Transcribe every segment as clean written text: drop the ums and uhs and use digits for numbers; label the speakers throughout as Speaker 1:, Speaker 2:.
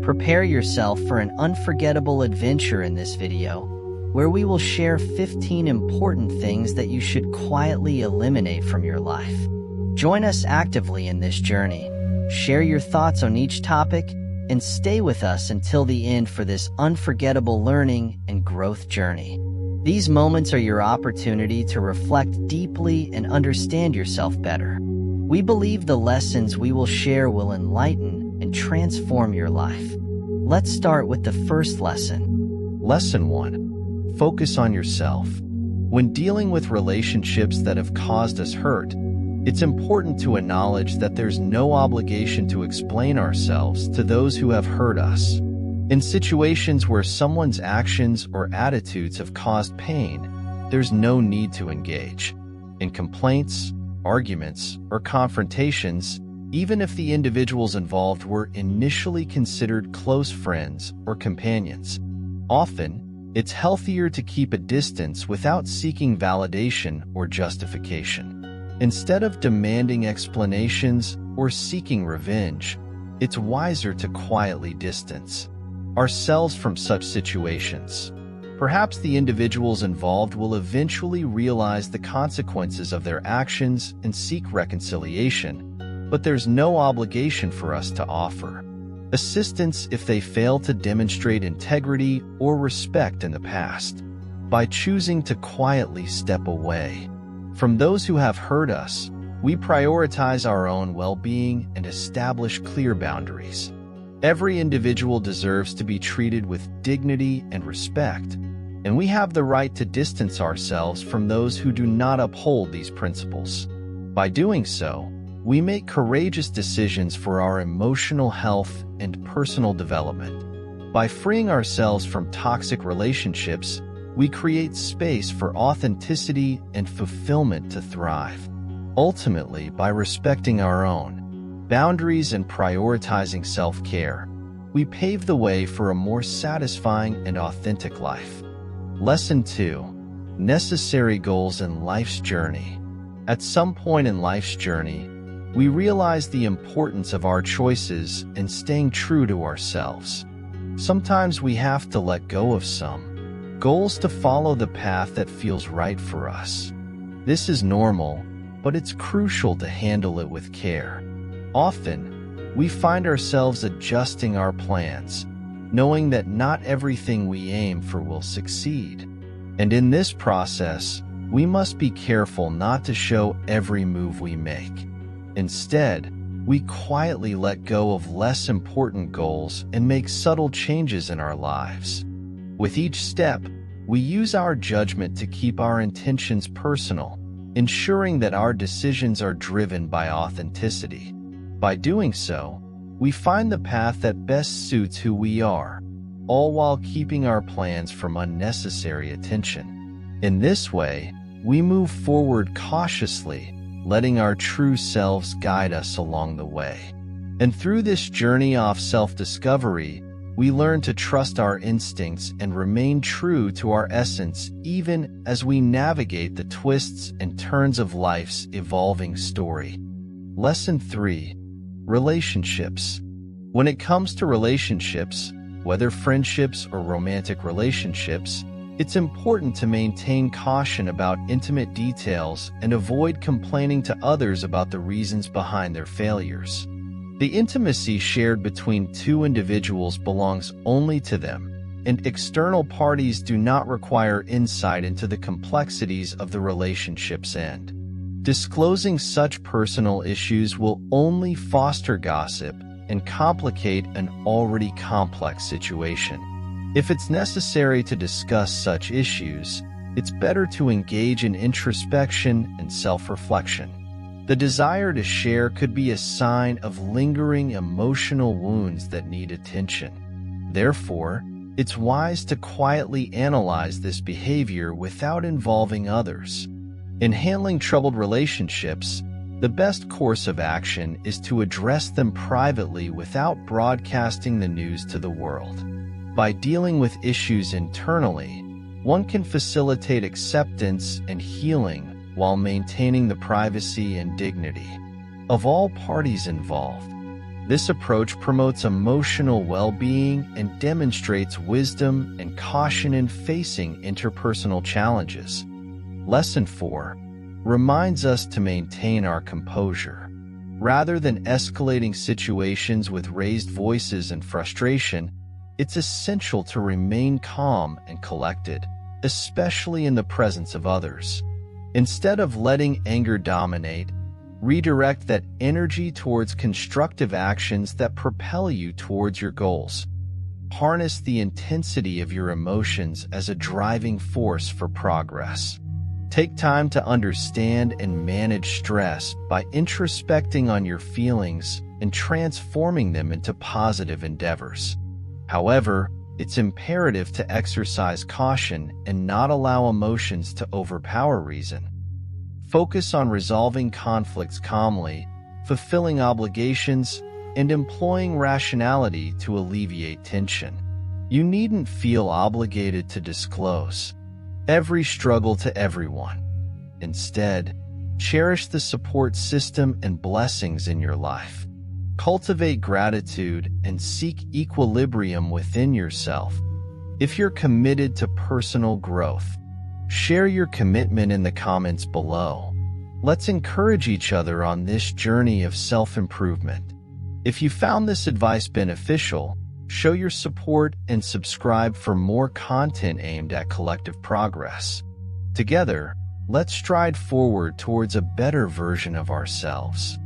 Speaker 1: Prepare yourself for an unforgettable adventure in this video, where we will share 15 important things that you should quietly eliminate from your life. Join us actively in this journey. Share your thoughts on each topic, and stay with us until the end for this unforgettable learning and growth journey. These moments are your opportunity to reflect deeply and understand yourself better. We believe the lessons we will share will enlighten and transform your life. Let's start with the first lesson.
Speaker 2: Lesson 1. Focus on yourself. When dealing with relationships that have caused us hurt, it's important to acknowledge that there's no obligation to explain ourselves to those who have hurt us. In situations where someone's actions or attitudes have caused pain, there's no need to engage in complaints, arguments, or confrontations, even if the individuals involved were initially considered close friends or companions. Often, it's healthier to keep a distance without seeking validation or justification. Instead of demanding explanations or seeking revenge, it's wiser to quietly distance ourselves from such situations. Perhaps the individuals involved will eventually realize the consequences of their actions and seek reconciliation, but there's no obligation for us to offer assistance if they fail to demonstrate integrity or respect in the past. By choosing to quietly step away from those who have hurt us, we prioritize our own well-being and establish clear boundaries. Every individual deserves to be treated with dignity and respect, and we have the right to distance ourselves from those who do not uphold these principles. By doing so, we make courageous decisions for our emotional health and personal development. By freeing ourselves from toxic relationships, we create space for authenticity and fulfillment to thrive. Ultimately, by respecting our own boundaries and prioritizing self-care, we pave the way for a more satisfying and authentic life. Lesson 2. Necessary goals in life's journey. At some point in life's journey, we realize the importance of our choices and staying true to ourselves. Sometimes we have to let go of some goals to follow the path that feels right for us. This is normal, but it's crucial to handle it with care. Often, we find ourselves adjusting our plans, knowing that not everything we aim for will succeed. And in this process, we must be careful not to show every move we make. Instead, we quietly let go of less important goals and make subtle changes in our lives. With each step, we use our judgment to keep our intentions personal, ensuring that our decisions are driven by authenticity. By doing so, we find the path that best suits who we are, all while keeping our plans from unnecessary attention. In this way, we move forward cautiously, letting our true selves guide us along the way. And through this journey of self-discovery, we learn to trust our instincts and remain true to our essence even as we navigate the twists and turns of life's evolving story. Lesson 3. Relationships. When it comes to relationships, whether friendships or romantic relationships, it's important to maintain caution about intimate details and avoid complaining to others about the reasons behind their failures. The intimacy shared between two individuals belongs only to them, and external parties do not require insight into the complexities of the relationship's end. Disclosing such personal issues will only foster gossip and complicate an already complex situation. If it's necessary to discuss such issues, it's better to engage in introspection and self-reflection. The desire to share could be a sign of lingering emotional wounds that need attention. Therefore, it's wise to quietly analyze this behavior without involving others. In handling troubled relationships, the best course of action is to address them privately without broadcasting the news to the world. By dealing with issues internally, one can facilitate acceptance and healing while maintaining the privacy and dignity of all parties involved. This approach promotes emotional well-being and demonstrates wisdom and caution in facing interpersonal challenges. Lesson 4 reminds us to maintain our composure. Rather than escalating situations with raised voices and frustration, it's essential to remain calm and collected, especially in the presence of others. Instead of letting anger dominate, redirect that energy towards constructive actions that propel you towards your goals. Harness the intensity of your emotions as a driving force for progress. Take time to understand and manage stress by introspecting on your feelings and transforming them into positive endeavors. However, it's imperative to exercise caution and not allow emotions to overpower reason. Focus on resolving conflicts calmly, fulfilling obligations, and employing rationality to alleviate tension. You needn't feel obligated to disclose every struggle to everyone. Instead, cherish the support system and blessings in your life. Cultivate gratitude and seek equilibrium within yourself. If you're committed to personal growth, share your commitment in the comments below. Let's encourage each other on this journey of self-improvement. If you found this advice beneficial, show your support and subscribe for more content aimed at collective progress. Together, let's stride forward towards a better version of ourselves.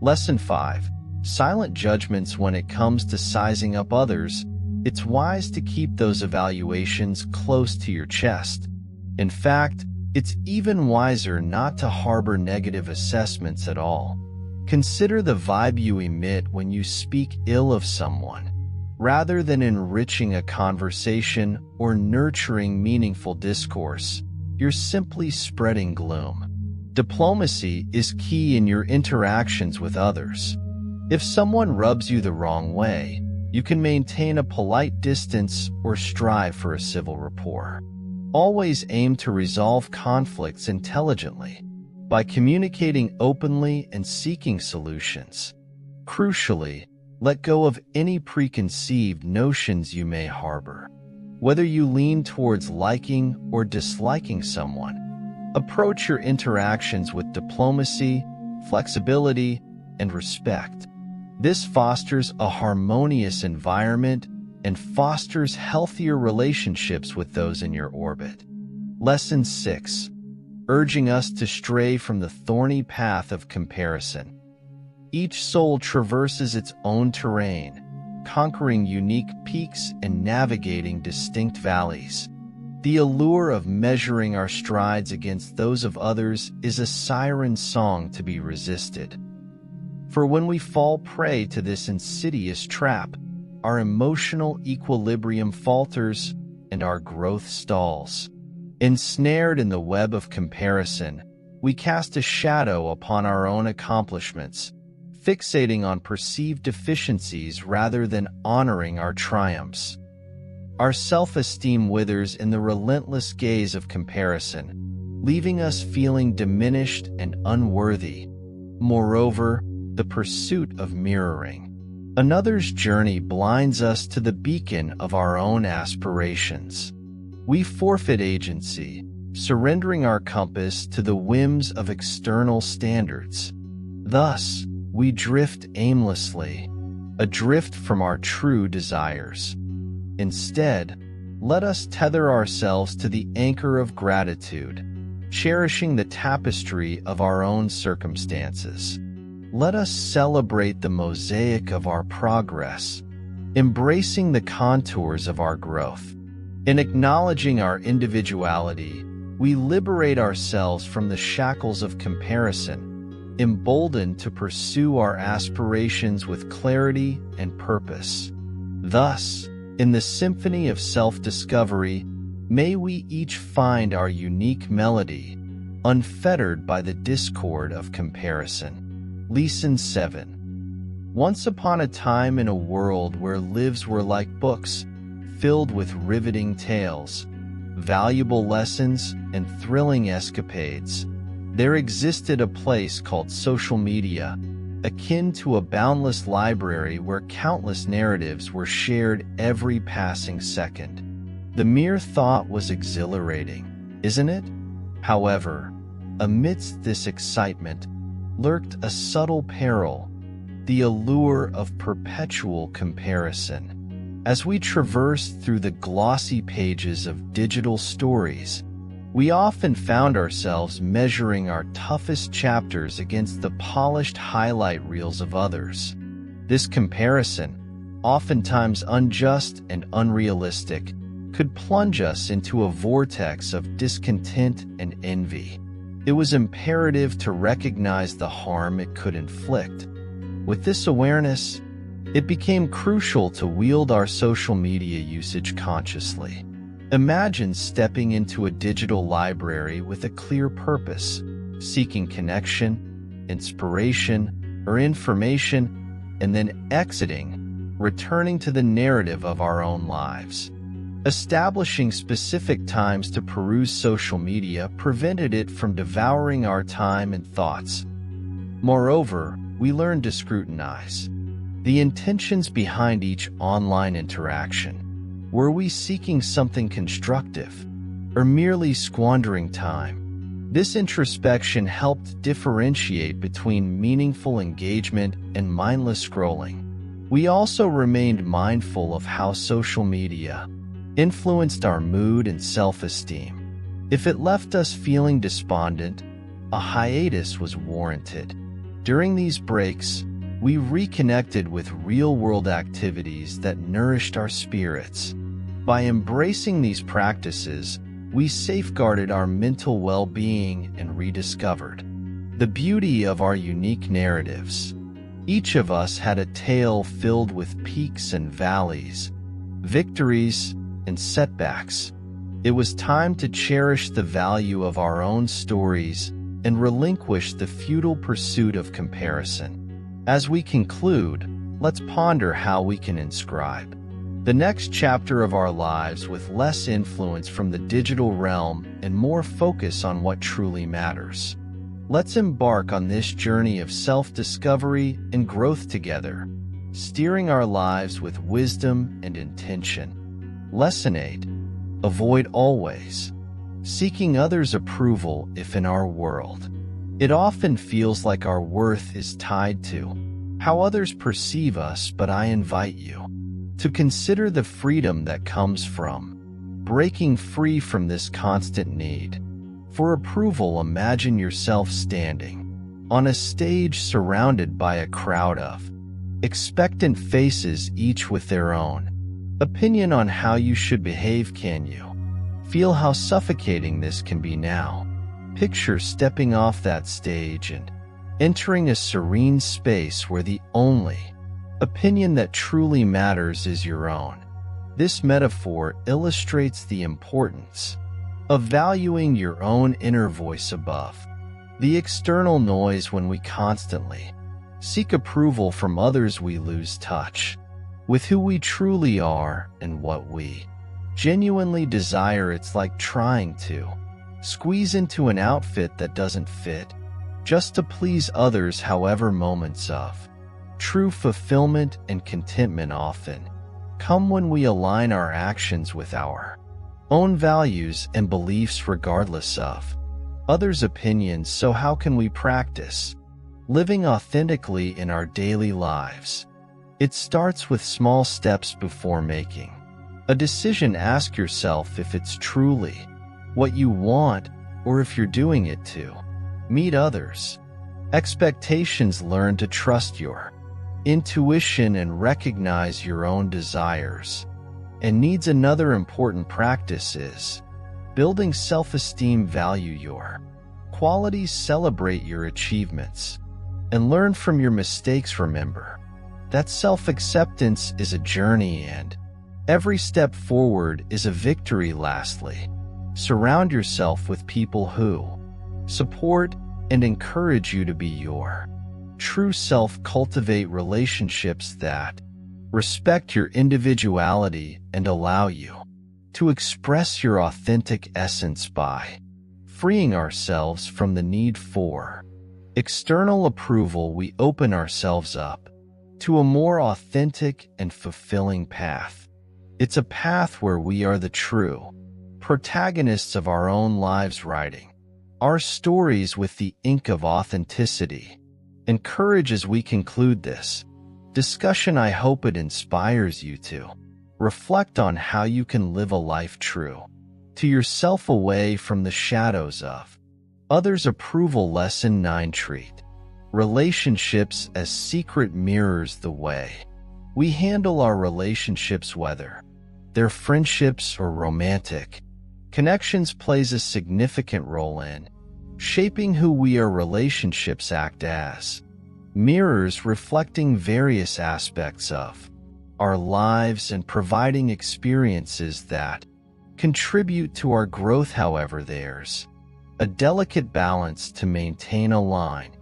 Speaker 2: Lesson 5. Silent judgments. When it comes to sizing up others, it's wise to keep those evaluations close to your chest. In fact, it's even wiser not to harbor negative assessments at all. Consider the vibe you emit when you speak ill of someone. Rather than enriching a conversation or nurturing meaningful discourse, you're simply spreading gloom. Diplomacy is key in your interactions with others. If someone rubs you the wrong way, you can maintain a polite distance or strive for a civil rapport. Always aim to resolve conflicts intelligently by communicating openly and seeking solutions. Crucially, let go of any preconceived notions you may harbor. Whether you lean towards liking or disliking someone, approach your interactions with diplomacy, flexibility, and respect. This fosters a harmonious environment and fosters healthier relationships with those in your orbit. Lesson 6. Urging us to stray from the thorny path of comparison. Each soul traverses its own terrain, conquering unique peaks and navigating distinct valleys. The allure of measuring our strides against those of others is a siren song to be resisted. For when we fall prey to this insidious trap, our emotional equilibrium falters and our growth stalls. Ensnared in the web of comparison, we cast a shadow upon our own accomplishments, fixating on perceived deficiencies rather than honoring our triumphs. Our self-esteem withers in the relentless gaze of comparison, leaving us feeling diminished and unworthy. Moreover, the pursuit of mirroring another's journey blinds us to the beacon of our own aspirations. We forfeit agency, surrendering our compass to the whims of external standards. Thus, we drift aimlessly, adrift from our true desires. Instead, let us tether ourselves to the anchor of gratitude, cherishing the tapestry of our own circumstances. Let us celebrate the mosaic of our progress, embracing the contours of our growth. In acknowledging our individuality, we liberate ourselves from the shackles of comparison, emboldened to pursue our aspirations with clarity and purpose. Thus, in the symphony of self-discovery, may we each find our unique melody, unfettered by the discord of comparison. Lesson 7. Once upon a time in a world where lives were like books, filled with riveting tales, valuable lessons, and thrilling escapades, there existed a place called social media, akin to a boundless library where countless narratives were shared every passing second. The mere thought was exhilarating, isn't it? However, amidst this excitement lurked a subtle peril, the allure of perpetual comparison. As we traversed through the glossy pages of digital stories, we often found ourselves measuring our toughest chapters against the polished highlight reels of others. This comparison, oftentimes unjust and unrealistic, could plunge us into a vortex of discontent and envy. It was imperative to recognize the harm it could inflict. With this awareness, it became crucial to wield our social media usage consciously. Imagine stepping into a digital library with a clear purpose, seeking connection, inspiration, or information, and then exiting, returning to the narrative of our own lives. Establishing specific times to peruse social media prevented it from devouring our time and thoughts. Moreover, we learned to scrutinize the intentions behind each online interaction. Were we seeking something constructive, or merely squandering time? This introspection helped differentiate between meaningful engagement and mindless scrolling. We also remained mindful of how social media influenced our mood and self-esteem. If it left us feeling despondent, a hiatus was warranted. During these breaks, we reconnected with real-world activities that nourished our spirits. By embracing these practices, we safeguarded our mental well-being and rediscovered the beauty of our unique narratives. Each of us had a tale filled with peaks and valleys, victories and setbacks. It was time to cherish the value of our own stories and relinquish the futile pursuit of comparison. As we conclude, let's ponder how we can inscribe the next chapter of our lives with less influence from the digital realm and more focus on what truly matters. Let's embark on this journey of self-discovery and growth together, steering our lives with wisdom and intention. Lesson 8. Avoid always seeking others' approval. If in our world, it often feels like our worth is tied to how others perceive us, but I invite you to consider the freedom that comes from breaking free from this constant need for approval. Imagine yourself standing on a stage surrounded by a crowd of expectant faces, each with their own opinion on how you should behave. Can you feel how suffocating this can be now? Picture stepping off that stage and entering a serene space where the only opinion that truly matters is your own. This metaphor illustrates the importance of valuing your own inner voice above the external noise. When we constantly seek approval from others, we lose touch with who we truly are and what we genuinely desire. It's like trying to squeeze into an outfit that doesn't fit just to please others. However, moments of true fulfillment and contentment often come when we align our actions with our own values and beliefs, regardless of others' opinions. So how can we practice living authentically in our daily lives? It starts with small steps. Before making a decision, ask yourself if it's truly what you want or if you're doing it to meet others' expectations. Learn to trust your intuition and recognize your own desires and needs. Another important practice is building self-esteem. Value your qualities, celebrate your achievements, and learn from your mistakes. Remember that self-acceptance is a journey and every step forward is a victory. Lastly, surround yourself with people who support and encourage you to be your true self. Cultivate relationships that respect your individuality and allow you to express your authentic essence. By freeing ourselves from the need for External approval, we open ourselves up to a more authentic and fulfilling path. It's a path where we are the true protagonists of our own lives, writing our stories with the ink of authenticity and courage. As we conclude this discussion, I hope it inspires you to reflect on how you can live a life true to yourself, away from the shadows of others' approval. Lesson 9. Treat relationships as secret mirrors. The way we handle our relationships, whether they're friendships or romantic connections, plays a significant role in shaping who we are. Relationships act as mirrors, reflecting various aspects of our lives and providing experiences that contribute to our growth. However, there's a delicate balance to maintain, a line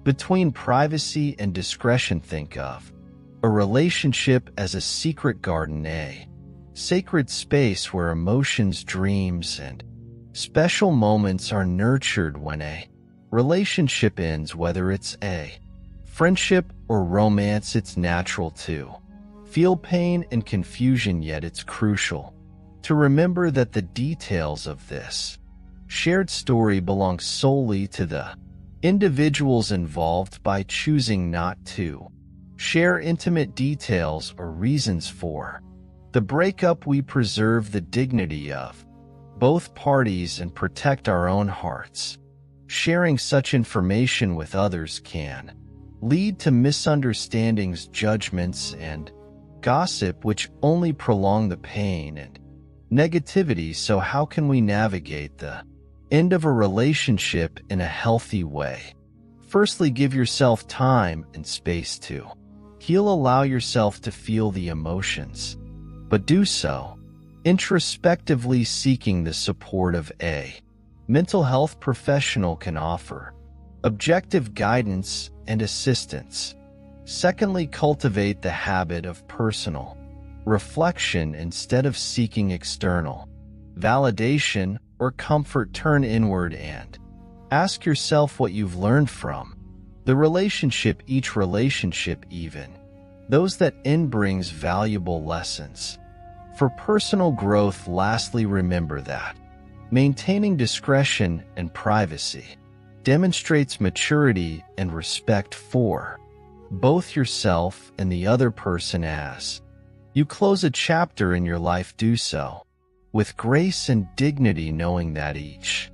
Speaker 2: between privacy and discretion. Think of a relationship as a secret garden, a sacred space where emotions, dreams, and special moments are nurtured. When a relationship ends, whether it's a friendship or romance, it's natural to feel pain and confusion, yet it's crucial to remember that the details of this shared story belong solely to the individuals involved. By choosing not to share intimate details or reasons for the breakup, we preserve the dignity of both parties and protect our own hearts. Sharing such information with others can lead to misunderstandings, judgments, and gossip, which only prolong the pain and negativity. So how can we navigate the end of a relationship in a healthy way? Firstly, give yourself time and space to heal. Allow yourself to feel the emotions, but do so introspectively, seeking the support of a mental health professional can offer objective guidance and assistance. Secondly, cultivate the habit of personal reflection. Instead of seeking external validation or comfort, turn inward and ask yourself what you've learned from the relationship. Each relationship, even those that end, brings valuable lessons for personal growth. Lastly, remember that maintaining discretion and privacy demonstrates maturity and respect for both yourself and the other person. As you close a chapter in your life, do so with grace and dignity, knowing that each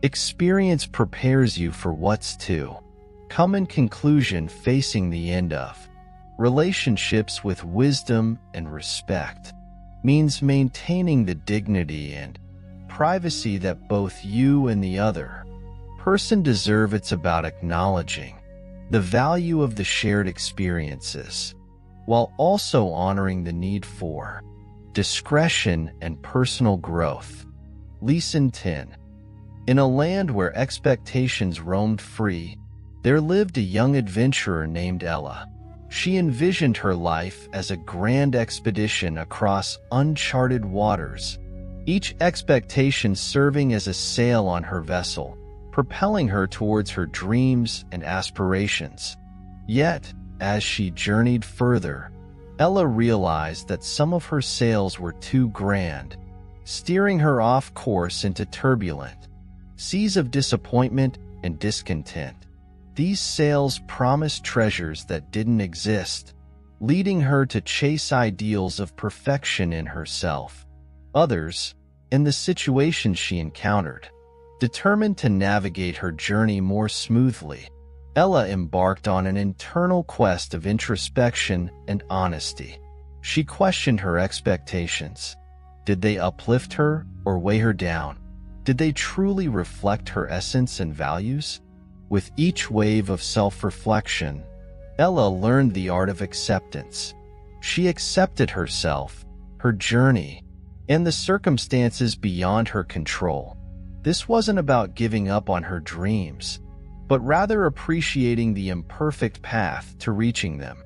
Speaker 2: experience prepares you for what's to come. In conclusion, facing the end of relationships with wisdom and respect means maintaining the dignity and privacy that both you and the other person deserve. It's about acknowledging the value of the shared experiences while also honoring the need for discretion and personal growth. Lesson 10. In a land where expectations roamed free, there lived a young adventurer named Ella. She envisioned her life as a grand expedition across uncharted waters, each expectation serving as a sail on her vessel, propelling her towards her dreams and aspirations. Yet, as she journeyed further, Ella realized that some of her sails were too grand, steering her off course into turbulent seas of disappointment and discontent. These sails promised treasures that didn't exist, leading her to chase ideals of perfection in herself, others, and the situations she encountered. Determined to navigate her journey more smoothly, Ella embarked on an internal quest of introspection and honesty. She questioned her expectations. Did they uplift her or weigh her down? Did they truly reflect her essence and values? With each wave of self-reflection, Ella learned the art of acceptance. She accepted herself, her journey, and the circumstances beyond her control. This wasn't about giving up on her dreams, but rather appreciating the imperfect path to reaching them.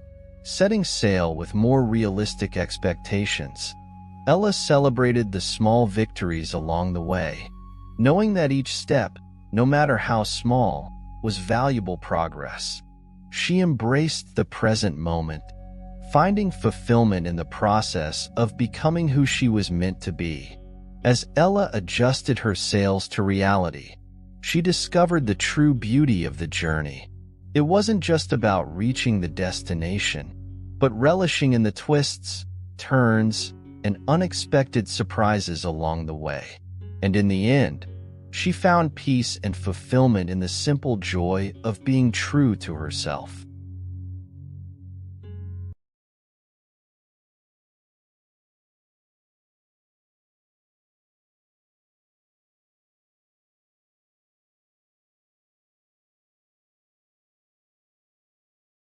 Speaker 2: Setting sail with more realistic expectations, Ella celebrated the small victories along the way, knowing that each step, no matter how small, was valuable progress. She embraced the present moment, finding fulfillment in the process of becoming who she was meant to be. As Ella adjusted her sails to reality, she discovered the true beauty of the journey. It wasn't just about reaching the destination, but relishing in the twists, turns, and unexpected surprises along the way. And in the end, she found peace and fulfillment in the simple joy of being true to herself.